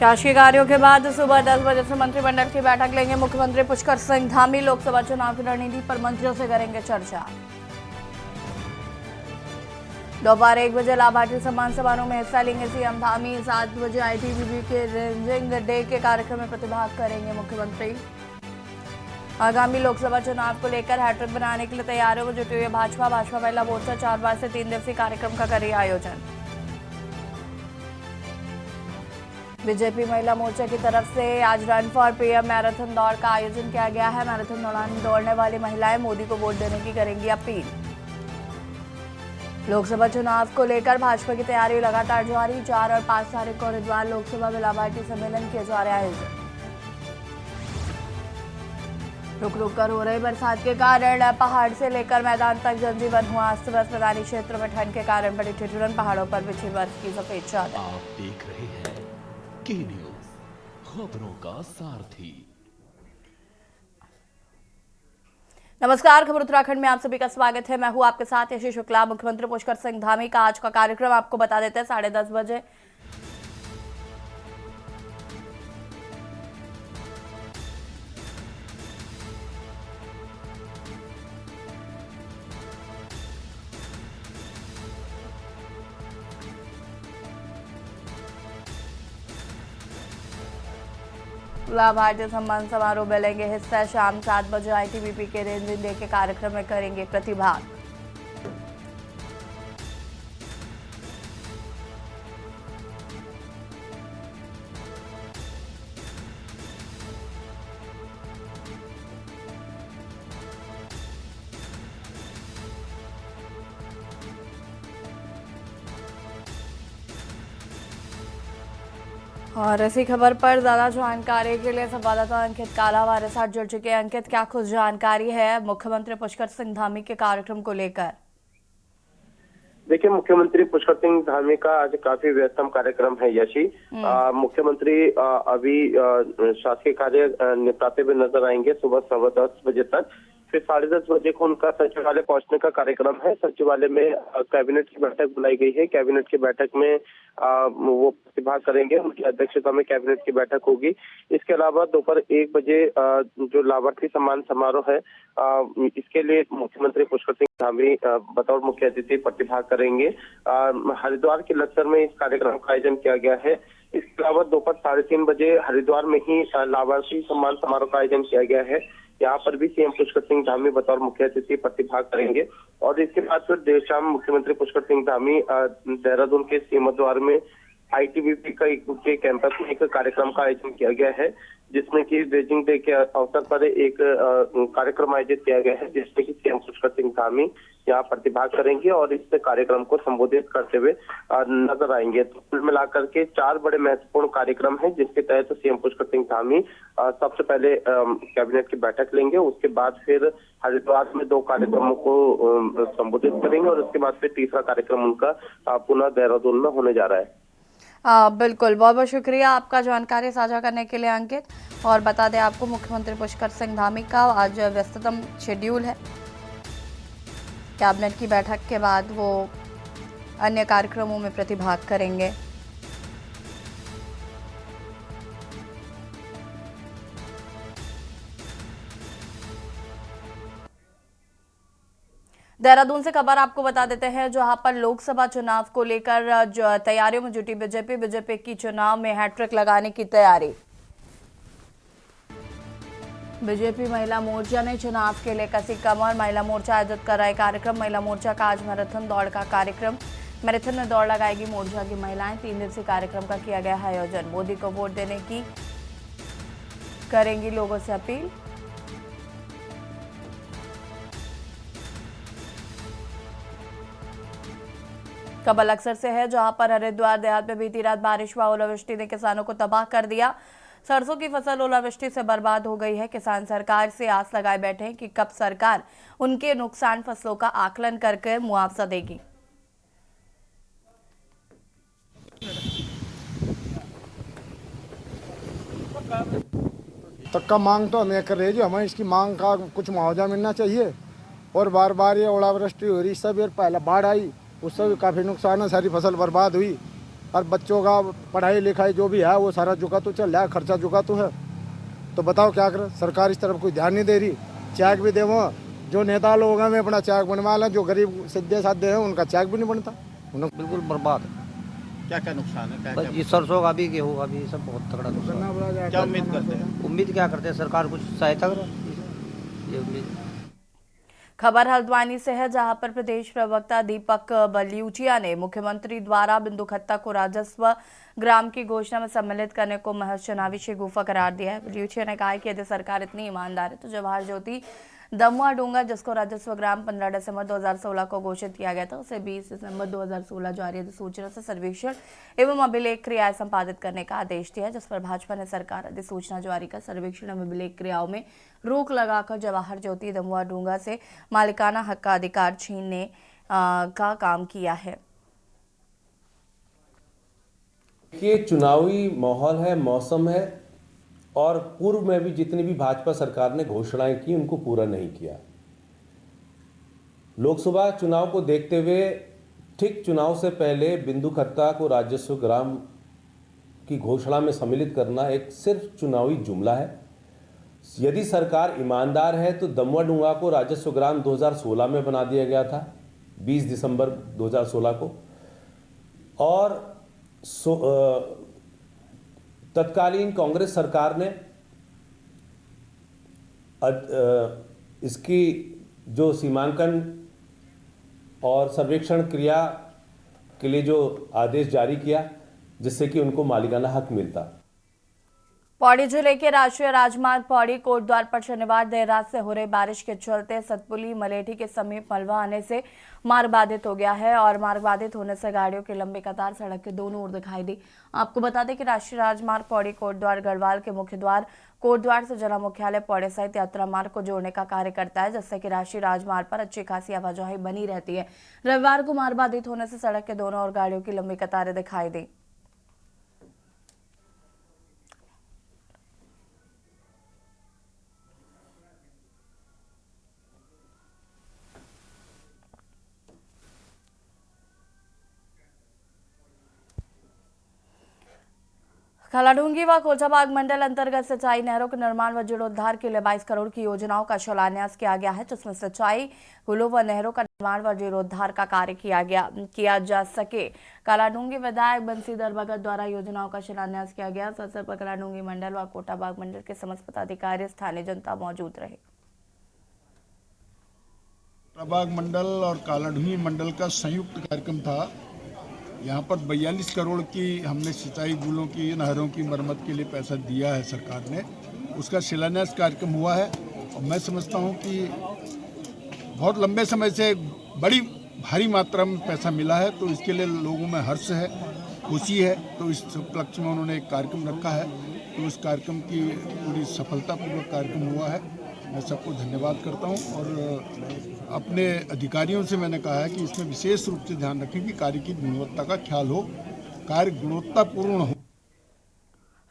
शासकीय कार्यों के बाद सुबह 10 बजे से मंत्रिमंडल की बैठक लेंगे मुख्यमंत्री पुष्कर सिंह धामी। लोकसभा चुनाव की रणनीति पर मंत्रियों से करेंगे चर्चा। दोपहर 1 बजे लाभार्थी सम्मान समारोह में हिस्सा लेंगे सीएम धामी। 7 बजे आईटीबीपी के रेंजिंग डे के कार्यक्रम में प्रतिभाग करेंगे मुख्यमंत्री। आगामी लोकसभा चुनाव को लेकर हैट्रिक बनाने के लिए तैयारियों में जुटी हुई भाजपा महिला मोर्चा 4 बार से 3 दिवसीय कार्यक्रम का करे आयोजन। बीजेपी महिला मोर्चा की तरफ से आज रन फॉर पीएम मैराथन दौड़ का आयोजन किया गया है। मैराथन दौरान दौड़ने वाली महिलाएं मोदी को वोट देने की करेंगी अपील। लोकसभा चुनाव को लेकर भाजपा की तैयारी लगातार जारी। 4 और 5 तारीख को हरिद्वार लोकसभा में लाभार्थी सम्मेलन किए जा रहे आयोजन। रुक रुक कर हो रही बरसात के कारण पहाड़ से लेकर मैदान तक जनजीवन हुआ अस्त व्यस्त। मैदानी क्षेत्रों में ठंड के कारण बड़ी ठिठुरन, पहाड़ों पर बिछी बर्फ की सफेद चादर। आप देख रहे हैं के न्यूज, खबरों का सारथी। नमस्कार, खबर उत्तराखंड में आप सभी का स्वागत है। मैं हूं आपके साथ यशी शुक्ला। मुख्यमंत्री पुष्कर सिंह धामी का आज का कार्यक्रम आपको बता देते हैं 10:30 बजे। लाभार्थी सम्मान समारोह में लेंगे हिस्सा। शाम 7 बजे आईटीबीपी के रेंजिंग डे के कार्यक्रम में करेंगे प्रतिभाग। और इसी खबर पर ज्यादा जानकारी के लिए संवाददाता अंकित काला हमारे साथ जुड़ चुके हैं। अंकित, क्या कुछ जानकारी है मुख्यमंत्री पुष्कर सिंह धामी के कार्यक्रम को लेकर? देखिए, मुख्यमंत्री पुष्कर सिंह धामी का आज काफी व्यस्तम कार्यक्रम है यशी। मुख्यमंत्री अभी शासकीय कार्य निपटाते हुए नजर आएंगे सुबह 10:15 बजे तक। फिर 10:30 बजे को उनका सचिवालय पहुंचने का कार्यक्रम है। सचिवालय में कैबिनेट की बैठक बुलाई गई है। कैबिनेट की बैठक में वो प्रतिभाग करेंगे। उनकी अध्यक्षता में कैबिनेट की बैठक होगी। इसके अलावा दोपहर 1 बजे जो लाभार्थी सम्मान समारोह है, इसके लिए मुख्यमंत्री पुष्कर सिंह धामी बतौर मुख्य अतिथि प्रतिभाग करेंगे। हरिद्वार के लक्सर में इस कार्यक्रम का आयोजन किया गया है। इसके अलावा दोपहर 3:30 बजे हरिद्वार में ही लाभार्थी सम्मान समारोह का आयोजन किया गया है। यहाँ पर भी सीएम पुष्कर सिंह धामी बतौर मुख्य अतिथि प्रतिभाग करेंगे। और इसके बाद फिर देर शाम मुख्यमंत्री पुष्कर सिंह धामी देहरादून के सिमरद्वार में आईटीबीपी के कैंपस में एक कार्यक्रम का आयोजन किया गया है, जिसमें कि रेजिंग डे के अवसर पर एक कार्यक्रम आयोजित किया गया है, जिसमें कि सीएम पुष्कर सिंह धामी यहाँ प्रतिभाग करेंगे और इस कार्यक्रम को संबोधित करते हुए नजर आएंगे। तो कुल मिलाकर के 4 बड़े महत्वपूर्ण कार्यक्रम हैं, जिसके तहत सीएम पुष्कर सिंह धामी सबसे पहले कैबिनेट की बैठक लेंगे। उसके बाद फिर हरिद्वार में 2 कार्यक्रमों को संबोधित करेंगे और उसके बाद फिर तीसरा कार्यक्रम उनका पुनः देहरादून में होने जा रहा है। बिल्कुल, बहुत बहुत शुक्रिया आपका जानकारी साझा करने के लिए अंकित। और बता दें आपको, मुख्यमंत्री पुष्कर सिंह धामी का आज व्यस्ततम शेड्यूल है। कैबिनेट की बैठक के बाद वो अन्य कार्यक्रमों में प्रतिभाग करेंगे। देहरादून से खबर आपको बता देते हैं, जहां पर लोकसभा चुनाव को लेकर जो तैयारियों में जुटी बीजेपी की चुनाव में हैट्रिक लगाने की तैयारी। बीजेपी महिला मोर्चा ने चुनाव के लिए कसी कमर। महिला मोर्चा आयोजित कर रहा है कार्यक्रम। महिला मोर्चा का आज मैराथन दौड़ का कार्यक्रम। मैराथन में दौड़ लगाएगी मोर्चा की महिलाएं। 3 दिवसीय कार्यक्रम का किया गया है आयोजन। मोदी को वोट देने की करेंगी लोगों से अपील। खबर अक्सर से है, जहां पर हरिद्वार देहात में बीती रात बारिश व ओलावृष्टि ने किसानों को तबाह कर दिया। सरसों की फसल ओलावृष्टि से बर्बाद हो गई है। किसान सरकार से आस लगाए बैठे हैं कि कब सरकार उनके नुकसान फसलों का आकलन करके मुआवजा देगी। तक का मांग तो हमें कर रही है, हमें इसकी मांग का कुछ मुआवजा मिलना चाहिए। और बार बार ये ओलावृष्टि हो रही, सब यार पहला बाढ़ आई, उससे भी काफ़ी नुकसान है, सारी फसल बर्बाद हुई। और बच्चों का पढ़ाई लिखाई जो भी है वो सारा झुका तो चल रहा है, खर्चा झुका तो है। तो बताओ क्या करें, सरकार इस तरफ कोई ध्यान नहीं दे रही। चेक भी देवो, जो नेता लोग हैं वे अपना चेक बनवा लें, जो गरीब सीधे साधे हैं उनका चेक भी नहीं बनता। उन्हें बिल्कुल बर्बाद। क्या क्या नुकसान है, क्या बस ये सरसों का भी, गेहूँ का भी, सब बहुत तगड़ा नुकसान। क्या उम्मीद करते हैं? उम्मीद क्या करते हैं, सरकार कुछ सहायता करे, ये उम्मीद। खबर हल्द्वानी से है, जहां पर प्रदेश प्रवक्ता दीपक बलियूचिया ने मुख्यमंत्री द्वारा बिंदुखत्ता को राजस्व ग्राम की घोषणा में सम्मिलित करने को महज चुनावी शेगुफा करार दिया है। बलियूचिया ने कहा है कि यदि सरकार इतनी ईमानदार है तो जवाहर ज्योति दमुआ डूंगा, जिसको राजस्व ग्राम 15 दिसंबर 2016 को घोषित किया गया था, उसे 20 दिसंबर 2016 जारी अधिसूचना से सर्वेक्षण एवं अभिलेख क्रियाएं संपादित करने का आदेश दिया, जिस पर भाजपा ने सरकार अधिसूचना जारी कर सर्वेक्षण एवं अभिलेख क्रियाओं में रोक लगाकर जवाहर ज्योति दमुआ डूंगा से मालिकाना हक का अधिकार छीनने का काम किया है। ये चुनावी माहौल है, मौसम है, और पूर्व में भी जितनी भी भाजपा सरकार ने घोषणाएं की उनको पूरा नहीं किया। लोकसभा चुनाव को देखते हुए ठीक चुनाव से पहले बिंदुखत्ता को राजस्व ग्राम की घोषणा में सम्मिलित करना एक सिर्फ चुनावी जुमला है। यदि सरकार ईमानदार है तो दमुआ डूंगा को राजस्व ग्राम 2016 में बना दिया गया था, 20 दिसंबर 2016 को, और तत्कालीन कांग्रेस सरकार ने इसकी जो सीमांकन और सर्वेक्षण क्रिया के लिए जो आदेश जारी किया, जिससे कि उनको मालिकाना हक मिलता। पौड़ी जिले के राष्ट्रीय राजमार्ग पौड़ी कोटद्वार पर शनिवार देर रात से हो रही बारिश के चलते सतपुली मलेठी के समीप मलबा आने से मार्ग बाधित हो गया है और मार्ग बाधित होने से गाड़ियों की लंबी कतार सड़क के दोनों ओर दिखाई दी। आपको बता दें कि राष्ट्रीय राजमार्ग पौड़ी कोटद्वार गढ़वाल के मुख्य द्वार कोटद्वार से जिला मुख्यालय पौड़ी सहित यात्रा मार्ग को जोड़ने का कार्य करता है, जिससे कि राष्ट्रीय राजमार्ग पर अच्छी खासी आवाजाही बनी रहती है। रविवार को मार्ग बाधित होने से सड़क के दोनों ओर गाड़ियों की लंबी कतारें दिखाई दी। खलाडूंगी व कोचाबाग मंडल अंतर्गत सिंचाई नहरों के निर्माण व जीर्णोद्धार के लिए 22 करोड़ की योजनाओं का शिलान्यास किया गया है, जिसमें सिंचाई पुलों व नहरों का निर्माण व जीर्णोद्धार का कार्य किया जा सके। कलाडूंगी विधायक बंसीधर भगत द्वारा योजनाओं का शिलान्यास किया गया। इस अवसर पर कलाडूंगी मंडल व कोटाबाग मंडल के समस्त पदाधिकारी, स्थानीय जनता मौजूद रहे। कोटाबाग मंडल और कालाडूंगी मंडल का संयुक्त कार्यक्रम था। यहाँ पर 42 करोड़ की हमने सिंचाई पुलों की, नहरों की मरम्मत के लिए पैसा दिया है सरकार ने। उसका शिलान्यास कार्यक्रम हुआ है और मैं समझता हूँ कि बहुत लंबे समय से बड़ी भारी मात्रा में पैसा मिला है, तो इसके लिए लोगों में हर्ष है, खुशी है। तो इस उपलक्ष्य में उन्होंने एक कार्यक्रम रखा है, तो इस कार्यक्रम की पूरी सफलतापूर्वक कार्यक्रम हुआ है। मैं सबको धन्यवाद करता हूं और अपने अधिकारियों से मैंने कहा है कि इसमें विशेष रूप से ध्यान रखें कि कार्य की गुणवत्ता का ख्याल हो, कार्य गुणवत्तापूर्ण हो।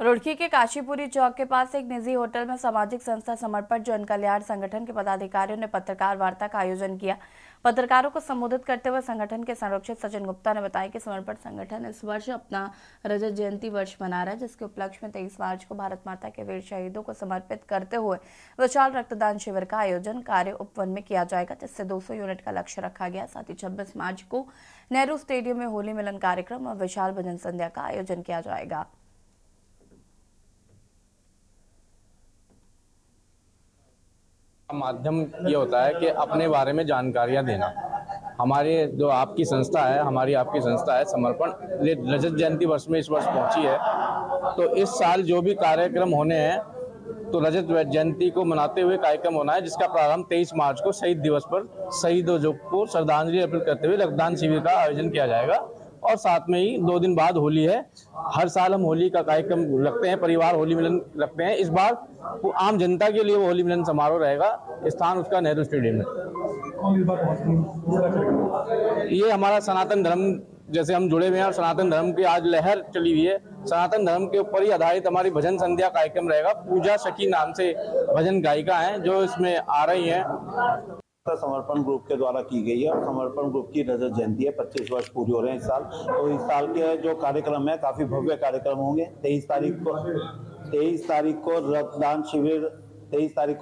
रुड़की के काशीपुरी चौक के पास एक निजी होटल में सामाजिक संस्था समर्पण जन कल्याण संगठन के पदाधिकारियों ने पत्रकार वार्ता का आयोजन किया। पत्रकारों को संबोधित करते हुए संगठन के संरक्षक सचिन गुप्ता ने बताया कि समर्पण संगठन इस वर्ष अपना रजत जयंती वर्ष मना रहा है, जिसके उपलक्ष्य में 23 मार्च को भारत माता के वीर शहीदों को समर्पित करते हुए विशाल रक्तदान शिविर का आयोजन कार्य उपवन में किया जाएगा, जिससे 200 यूनिट का लक्ष्य रखा गया। साथ ही 26 मार्च को नेहरू स्टेडियम में होली मिलन कार्यक्रम और विशाल भजन संध्या का आयोजन किया जाएगा। माध्यम ये होता है कि अपने बारे में जानकारियां देना। हमारे जो आपकी संस्था है, हमारी आपकी संस्था है समर्पण, रजत जयंती वर्ष में इस वर्ष पहुंची है। तो इस साल जो भी कार्यक्रम होने हैं, तो रजत जयंती को मनाते हुए कार्यक्रम होना है, जिसका प्रारंभ 23 मार्च को शहीद दिवस पर शहीदों को श्रद्धांजलि अर्पित करते हुए रक्तदान शिविर का आयोजन किया जाएगा। और साथ में ही 2 दिन बाद होली है। हर साल हम होली का कार्यक्रम रखते हैं, परिवार होली मिलन रखते हैं। इस बार आम जनता के लिए वो होली मिलन समारोह रहेगा, स्थान उसका नेहरू स्टेडियम में। ये हमारा सनातन धर्म, जैसे हम जुड़े हुए हैं और सनातन धर्म की आज लहर चली हुई है, सनातन धर्म के ऊपर ही आधारित हमारी भजन संध्या कार्यक्रम रहेगा। पूजा सखी नाम से भजन गायिका हैं जो इसमें आ रही हैं। समर्पण ग्रुप के द्वारा की गई है और समर्पण ग्रुप की रजत जयंती है। 25 वर्ष पूरी हो रहे हैं इस साल। तो इस साल के जो कार्यक्रम है काफी भव्य कार्यक्रम होंगे। 23 तारीख को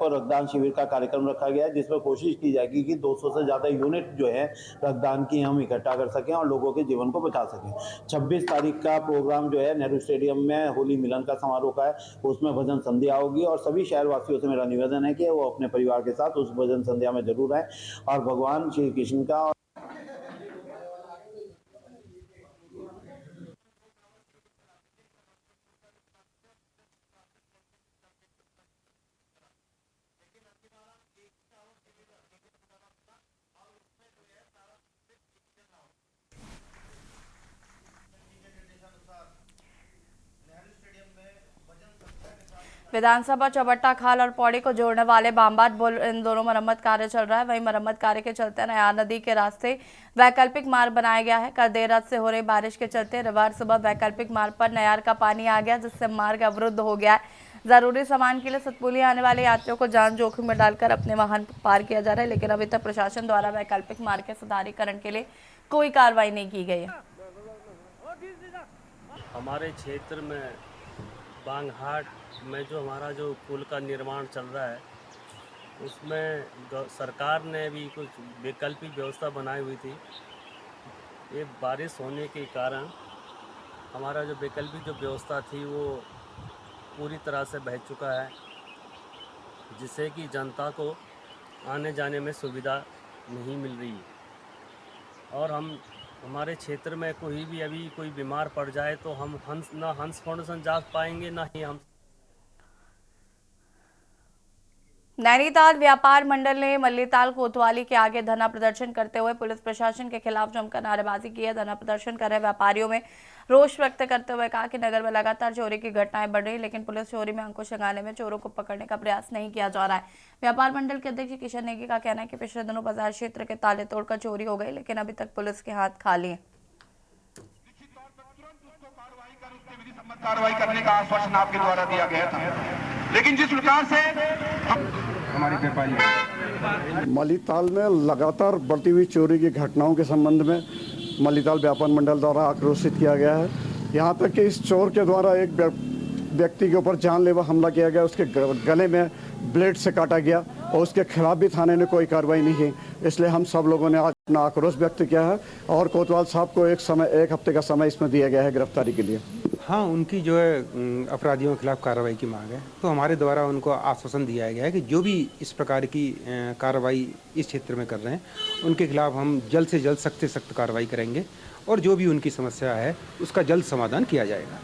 रक्तदान शिविर का कार्यक्रम रखा गया है, जिसमें कोशिश की जाएगी कि 200 से ज्यादा यूनिट जो है रक्तदान की हम इकट्ठा कर सकें और लोगों के जीवन को बचा सकें। 26 तारीख का प्रोग्राम जो है नेहरू स्टेडियम में होली मिलन का समारोह का है, उसमें भजन संध्या होगी और सभी शहरवासियों से मेरा निवेदन है कि वो अपने परिवार के साथ उस भजन संध्या में जरूर आए और भगवान श्री कृष्ण का विधानसभा चौबट्टा खाल और पौड़ी को जोड़ने वाले बामबाद पुल इन दोनों मरम्मत कार्य चल रहा है। वहीं मरम्मत कार्य के चलते नयार नदी के रास्ते वैकल्पिक मार्ग बनाया गया है। कल देर रात से हो रही बारिश के चलते रविवार सुबह वैकल्पिक मार्ग पर नयार का पानी आ गया, जिससे मार्ग अवरुद्ध हो गया है। जरूरी सामान के लिए सतपुली आने वाले यात्रियों को जान जोखिम में डालकर अपने वाहन पार किया जा रहा है, लेकिन अभी तक प्रशासन द्वारा वैकल्पिक मार्ग के सुधारीकरण के लिए कोई कार्रवाई नहीं की गई है। हमारे क्षेत्र में बांगहाट में जो हमारा जो पुल का निर्माण चल रहा है, उसमें सरकार ने भी कुछ वैकल्पिक व्यवस्था बनाई हुई थी। ये बारिश होने के कारण हमारा जो वैकल्पिक जो व्यवस्था थी वो पूरी तरह से बह चुका है, जिससे कि जनता को आने जाने में सुविधा नहीं मिल रही है। और हमारे क्षेत्र में कोई भी अभी कोई बीमार पड़ जाए तो हम हंस फाउंडेशन जा पाएंगे, ना ही हम। नैनीताल व्यापार मंडल ने मल्लीताल कोतवाली के आगे धरना प्रदर्शन करते हुए पुलिस प्रशासन के खिलाफ जमकर नारेबाजी की है। धरना प्रदर्शन कर रहे व्यापारियों में रोष व्यक्त करते हुए कहा कि नगर में लगातार चोरी की घटनाएं बढ़ रही, लेकिन पुलिस चोरी में अंकुश लगाने में चोरों को पकड़ने का प्रयास नहीं किया जा रहा है। व्यापार मंडल के अध्यक्ष किशन नेगी का कहना है कि पिछले दिनों बाजार क्षेत्र के ताले तोड़कर चोरी हो गई, लेकिन अभी तक पुलिस के हाथ खाली है। कार्रवाई करने का आश्वासन आपके द्वारा दिया गया था, लेकिन जिस प्रकार से हमारी व्यापारी मल्लीताल में लगातार बढ़ती हुई चोरी की घटनाओं के संबंध में मल्लीताल व्यापार मंडल द्वारा आक्रोशित किया गया है। यहाँ तक कि इस चोर के द्वारा एक व्यक्ति के ऊपर जानलेवा हमला किया गया, उसके गले में ब्लेड से काटा गया और उसके खिलाफ भी थाने ने कोई कार्रवाई नहीं की। इसलिए हम सब लोगों ने आज अपना आक्रोश व्यक्त किया है और कोतवाल साहब को एक हफ्ते का समय इसमें दिया गया है गिरफ्तारी के लिए। हाँ, उनकी जो है अपराधियों के खिलाफ कार्रवाई की मांग है, तो हमारे द्वारा उनको आश्वासन दिया गया है कि जो भी इस प्रकार की कार्रवाई इस क्षेत्र में कर रहे हैं उनके खिलाफ हम जल्द से जल्द सख्त से सख्त कार्रवाई करेंगे और जो भी उनकी समस्या है उसका जल्द समाधान किया जाएगा।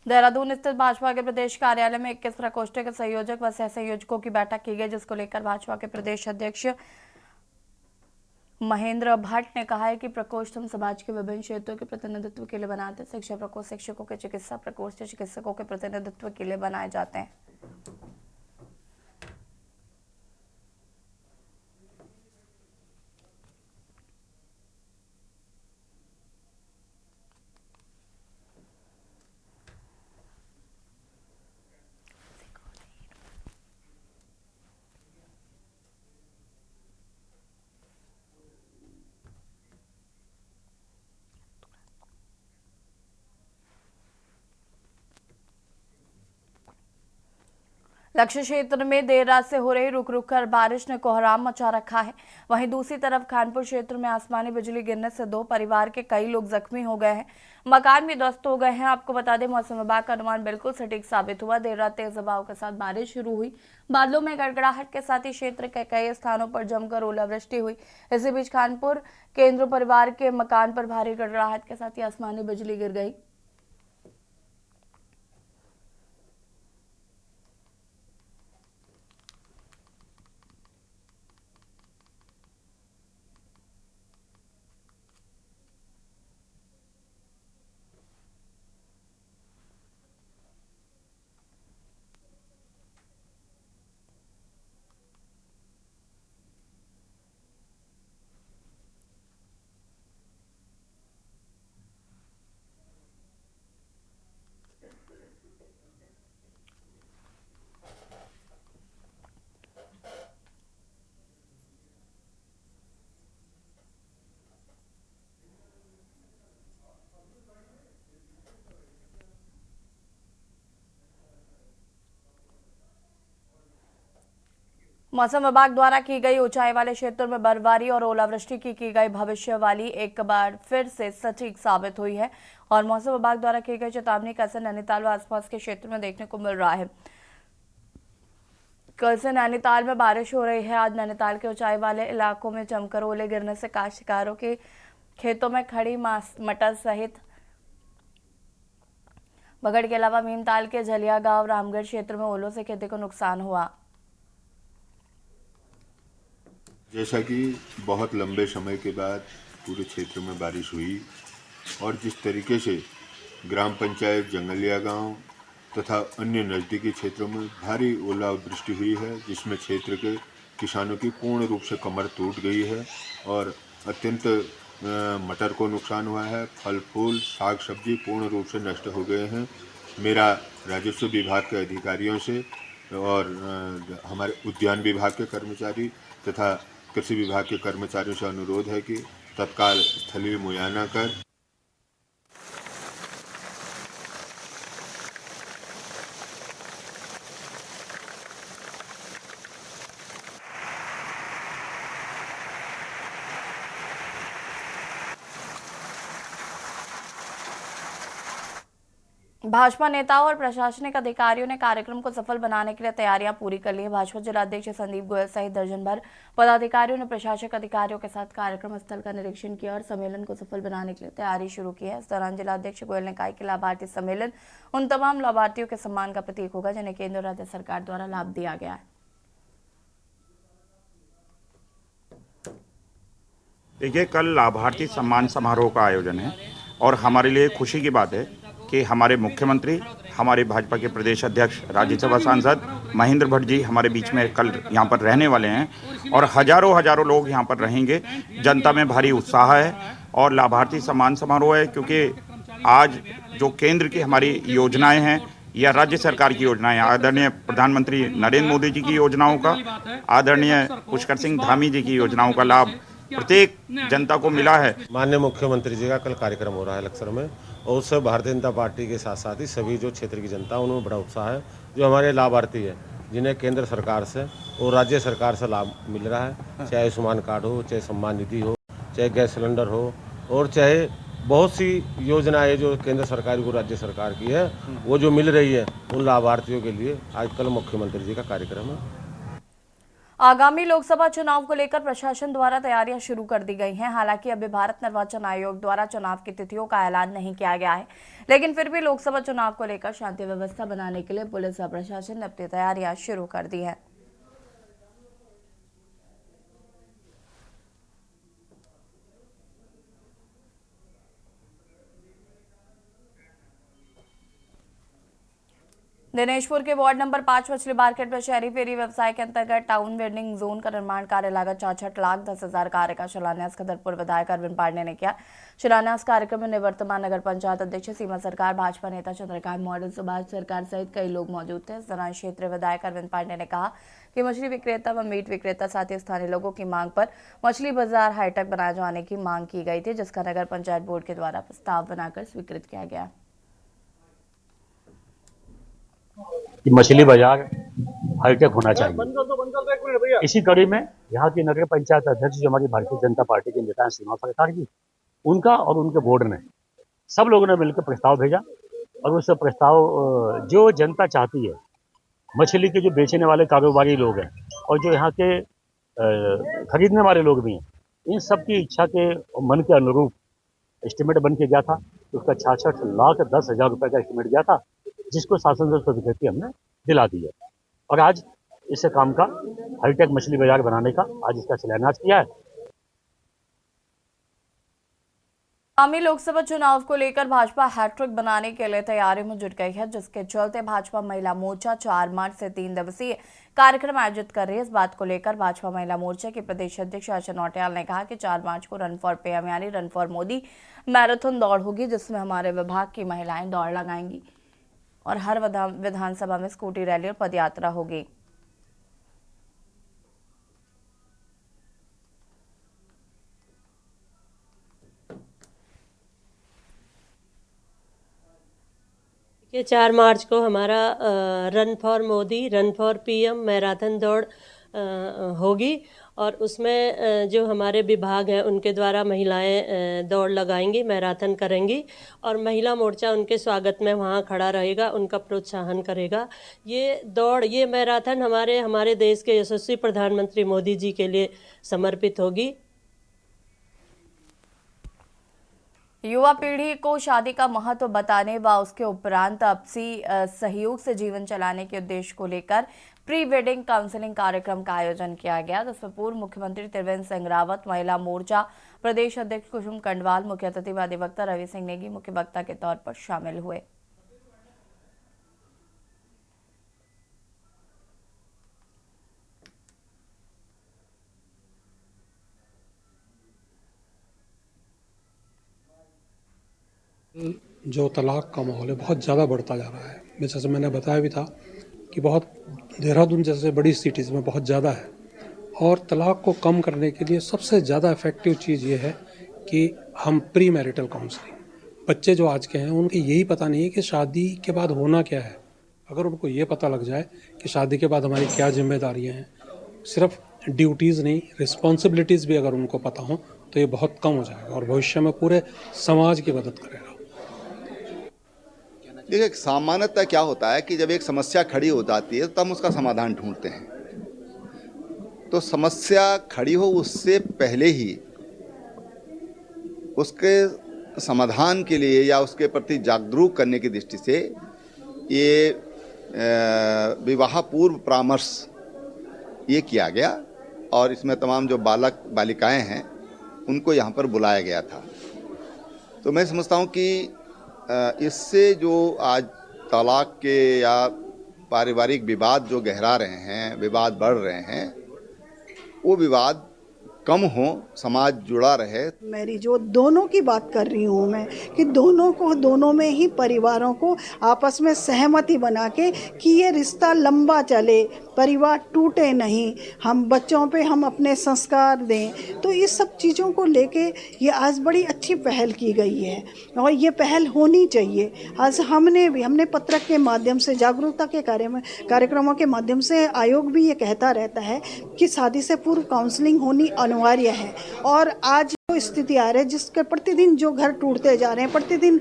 देहरादून स्थित भाजपा के प्रदेश कार्यालय में 21 प्रकोष्ठों के संयोजक व सह संयोजकों की बैठक की गई, जिसको लेकर भाजपा के प्रदेश अध्यक्ष महेंद्र भट्ट ने कहा है कि प्रकोष्ठ हम समाज के विभिन्न क्षेत्रों के प्रतिनिधित्व के लिए बनाते हैं। शिक्षा प्रकोष्ठ शिक्षकों के, चिकित्सा प्रकोष्ठ चिकित्सकों के प्रतिनिधित्व के लिए बनाए जाते हैं। लक्ष्य क्षेत्र में देर रात से हो रही रुक रुक कर बारिश ने कोहराम मचा रखा है। वहीं दूसरी तरफ खानपुर क्षेत्र में आसमानी बिजली गिरने से 2 परिवार के कई लोग जख्मी हो गए हैं, मकान भी ध्वस्त हो गए हैं। आपको बता दें, मौसम विभाग का अनुमान बिल्कुल सटीक साबित हुआ। देर रात तेज हवाओं के साथ बारिश शुरू हुई, बादलों में गड़गड़ाहट के साथ ही क्षेत्र के कई स्थानों पर जमकर ओलावृष्टि हुई। इसी बीच खानपुर केंद्र परिवार के मकान पर भारी गड़गड़ाहट के साथ ही आसमानी बिजली गिर गई। मौसम विभाग द्वारा की गई ऊंचाई वाले क्षेत्रों में बर्फबारी और ओलावृष्टि की गई भविष्यवाणी एक बार फिर से सटीक साबित हुई है और मौसम विभाग द्वारा की गई चेतावनी का असर नैनीताल व आसपास के क्षेत्र में देखने को मिल रहा है। कल से नैनीताल में बारिश हो रही है। आज नैनीताल के ऊंचाई वाले इलाकों में जमकर ओले गिरने से काश्तकारों के खेतों में खड़ी मटर सहित बगड़ के अलावा भीमताल के झलिया गांव रामगढ़ क्षेत्र में ओलों से खेती को नुकसान हुआ। जैसा कि बहुत लंबे समय के बाद पूरे क्षेत्र में बारिश हुई और जिस तरीके से ग्राम पंचायत जंगलिया गांव तथा अन्य नज़दीकी क्षेत्रों में भारी ओलावृष्टि हुई है, जिसमें क्षेत्र के किसानों की पूर्ण रूप से कमर टूट गई है और अत्यंत मटर को नुकसान हुआ है। फल फूल साग सब्जी पूर्ण रूप से नष्ट हो गए हैं। मेरा राजस्व विभाग के अधिकारियों से और हमारे उद्यान विभाग के कर्मचारी तथा कृषि विभाग के कर्मचारियों से अनुरोध है कि तत्काल स्थलीय मुआयना कर भाजपा नेताओं और प्रशासनिक अधिकारियों ने कार्यक्रम को सफल बनाने के लिए तैयारियां पूरी कर ली है। भाजपा जिला अध्यक्ष संदीप गोयल सहित दर्जन भर पदाधिकारियों ने प्रशासनिक अधिकारियों के साथ कार्यक्रम स्थल का निरीक्षण किया और सम्मेलन को सफल बनाने के लिए तैयारी शुरू की है। इस दौरान जिला अध्यक्ष गोयल ने कहा कि लाभार्थी सम्मेलन उन तमाम लाभार्थियों के सम्मान का प्रतीक होगा जिन्हें केंद्र और राज्य सरकार द्वारा लाभ दिया गया है। देखिए, कल लाभार्थी सम्मान समारोह का आयोजन है और हमारे लिए खुशी की बात है कि हमारे मुख्यमंत्री, हमारे भाजपा के प्रदेश अध्यक्ष, राज्यसभा सांसद महेंद्र भट्ट जी हमारे बीच में कल यहाँ पर रहने वाले हैं और हजारों लोग यहाँ पर रहेंगे। जनता में भारी उत्साह है और लाभार्थी सम्मान समारोह है, क्योंकि आज जो केंद्र की हमारी योजनाएं हैं या राज्य सरकार की योजनाएं, आदरणीय प्रधानमंत्री नरेंद्र मोदी जी की योजनाओं का, आदरणीय पुष्कर सिंह धामी जी की योजनाओं का लाभ प्रत्येक जनता को मिला है। माननीय मुख्यमंत्री जी का कल कार्यक्रम हो रहा है लक्सर में और उससे भारतीय जनता पार्टी के साथ साथ ही सभी जो क्षेत्र की जनता उनमें बड़ा उत्साह है। जो हमारे लाभार्थी है जिन्हें केंद्र सरकार से और राज्य सरकार से लाभ मिल रहा है, चाहे आयुष्मान कार्ड हो, चाहे सम्मान निधि हो, चाहे गैस सिलेंडर हो और चाहे बहुत सी योजनाएं जो केंद्र सरकार को राज्य सरकार की है वो जो मिल रही है उन लाभार्थियों के लिए आज कल मुख्यमंत्री जी का कार्यक्रम है। आगामी लोकसभा चुनाव को लेकर प्रशासन द्वारा तैयारियां शुरू कर दी गई हैं। हालांकि अभी भारत निर्वाचन आयोग द्वारा चुनाव की तिथियों का ऐलान नहीं किया गया है, लेकिन फिर भी लोकसभा चुनाव को लेकर शांति व्यवस्था बनाने के लिए पुलिस व प्रशासन ने अपनी तैयारियां शुरू कर दी हैं। दिनेशपुर के वार्ड नंबर 5 मछली मार्केट में शहरी फेरी व्यवसाय के अंतर्गत टाउन वेंडिंग जोन का निर्माण कार्य लागत 64,10,000 कार्य का शिलान्यास खदरपुर विधायक अरविंद पांडे ने किया। शिलान्यास कार्यक्रम में निवर्तमान नगर पंचायत अध्यक्ष सीमा सरकार, भाजपा नेता चंद्रकांत मॉडल, सुभाष सरकार सहित कई लोग मौजूद थे। इस दौरान क्षेत्रीय विधायक अरविंद पांडे ने कहा कि मछली विक्रेता व मीट विक्रेता साथ ही स्थानीय लोगों की मांग पर मछली बाजार हाईटेक बनाए जाने की मांग की गई थी, जिसका नगर पंचायत बोर्ड के द्वारा प्रस्ताव बनाकर स्वीकृत किया गया। कि मछली बाजार हाईटेक होना चाहिए। इसी कड़ी में यहाँ की नगर पंचायत अध्यक्ष जो हमारी भारतीय जनता पार्टी के नेता हैं सीमा सरकार जी, उनका और उनके बोर्ड ने सब लोगों ने मिलकर प्रस्ताव भेजा और उस प्रस्ताव जो जनता चाहती है, मछली के जो बेचने वाले कारोबारी लोग हैं और जो यहाँ के खरीदने वाले लोग भी हैं, इन सब की इच्छा के मन के अनुरूप एस्टिमेट बन के गया था। उसका 66,10,000 रुपये का एस्टिमेट गया था, जिसको शासन से स्वीकृति हमने दिला दी है और आज इस काम का हाईटेक मछली बाजार बनाने का आज इसका शिलान्यास किया है। आगामी लोकसभा चुनाव को लेकर भाजपा हैट्रिक बनाने के लिए तैयारी में जुट गई है, जिसके चलते भाजपा महिला मोर्चा 4 मार्च से 3 दिवसीय कार्यक्रम आयोजित कर रही है। इस बात को लेकर भाजपा महिला मोर्चा के प्रदेश अध्यक्ष आशा नौटियाल ने कहा कि 4 मार्च को रन फॉर पीएम यानी रन फॉर मोदी मैराथन दौड़ होगी, जिसमें हमारे विभाग की महिलाएं दौड़ लगाएंगी और हर विधानसभा में स्कूटी रैली और पदयात्रा होगी। ये 4 मार्च को हमारा run for Modi, run for PM marathon दौड़ होगी और उसमें जो हमारे विभाग हैं उनके द्वारा महिलाएं दौड़ लगाएंगी, मैराथन करेंगी और महिला मोर्चा उनके स्वागत में वहाँ खड़ा रहेगा, उनका प्रोत्साहन करेगा। ये दौड़, ये मैराथन हमारे देश के यशस्वी प्रधानमंत्री मोदी जी के लिए समर्पित होगी। युवा पीढ़ी को शादी का महत्व बताने व उसके उपरांत आपसी सहयोग से जीवन चलाने के उद्देश्य को लेकर प्री वेडिंग काउंसलिंग कार्यक्रम का आयोजन किया गया, जिसमें पूर्व मुख्यमंत्री त्रिवेंद्र सिंह रावत, महिला मोर्चा प्रदेश अध्यक्ष कुसुम कंडवाल, मुख्य अतिथि व अधिवक्ता रवि सिंह नेगी मुख्य वक्ता के तौर पर शामिल हुए। जो तलाक का माहौल है बहुत ज़्यादा बढ़ता जा रहा है। जैसे मैंने बताया भी था कि बहुत देहरादून जैसे बड़ी सिटीज़ में बहुत ज़्यादा है और तलाक को कम करने के लिए सबसे ज़्यादा इफ़ेक्टिव चीज़ ये है कि हम प्री मैरिटल काउंसलिंग, बच्चे जो आज के हैं उनको यही पता नहीं है कि शादी के बाद होना क्या है। अगर उनको ये पता लग जाए कि शादी के बाद हमारी क्या जिम्मेदारियाँ हैं, सिर्फ ड्यूटीज़ नहीं रिस्पॉन्सिबिलिटीज़ भी अगर उनको पता हो तो ये बहुत कम हो जाएगा और भविष्य में पूरे समाज की मदद करेगा। देखिए, सामान्यतः क्या होता है कि जब एक समस्या खड़ी हो जाती है तब उसका समाधान ढूंढते हैं। तो समस्या खड़ी हो उससे पहले ही उसके समाधान के लिए या उसके प्रति जागरूक करने की दृष्टि से ये विवाह पूर्व परामर्श ये किया गया और इसमें तमाम जो बालक बालिकाएं हैं उनको यहाँ पर बुलाया गया था। तो मैं समझता हूँ कि इससे जो आज तलाक के या पारिवारिक विवाद जो गहरा रहे हैं, विवाद बढ़ रहे हैं, वो विवाद कम हो, समाज जुड़ा रहे। मेरी जो दोनों की बात कर रही हूँ मैं कि दोनों में ही परिवारों को आपस में सहमति बना के कि ये रिश्ता लंबा चले, परिवार टूटे नहीं, हम बच्चों पे हम अपने संस्कार दें। तो इस सब चीज़ों को लेके ये आज बड़ी अच्छी पहल की गई है और ये पहल होनी चाहिए। आज हमने पत्रक के माध्यम से, जागरूकता के कार्यक्रमों के माध्यम से आयोग भी ये कहता रहता है कि शादी से पूर्व काउंसलिंग होनी अनिवार्य है। और आज जो स्थिति आ रही है जिसके प्रतिदिन जो घर टूटते जा रहे हैं, प्रतिदिन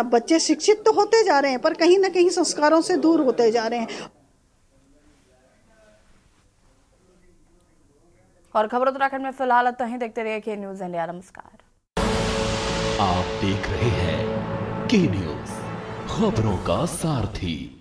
बच्चे शिक्षित तो होते जा रहे हैं पर कहीं ना कहीं संस्कारों से दूर होते जा रहे हैं। और खबर उत्तराखंड में फिलहाल इतना ही। देखते रहिए के न्यूज़ इंडिया। नमस्कार। आप देख रहे हैं के न्यूज़, खबरों का सारथी।